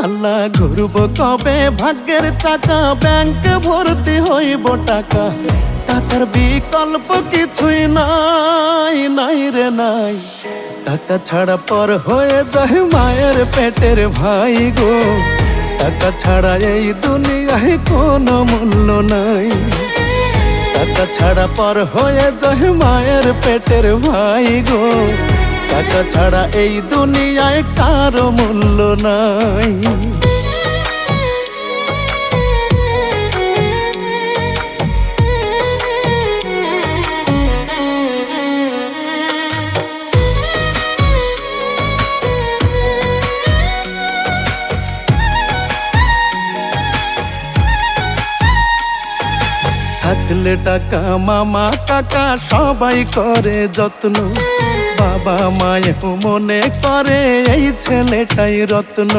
আল্লাহ ঘুরব কবে ভাগ্যের চাকা, ব্যাংক ভর্তি হইব টাকা, টাকার বিকল্প কিছুই নাই, নাই রে নাই। টাকা ছাড়া পর হয়ে যায় মায়ের পেটের ভাই গো, টাকা ছাড়া এই দুনিয়ায় কোনো মূল্য নাই। টাকা ছাড়া পর হয়ে যায় মায়ের পেটের ভাই গো, টাকা ছাড়া এই দুনিয়ায় কারো মূল্য নাই। থাকলে টাকা মামা কাকা সবাই করে যত্ন, বাবা মায়েও মনে করে এই ছেলেটাই রত্ন।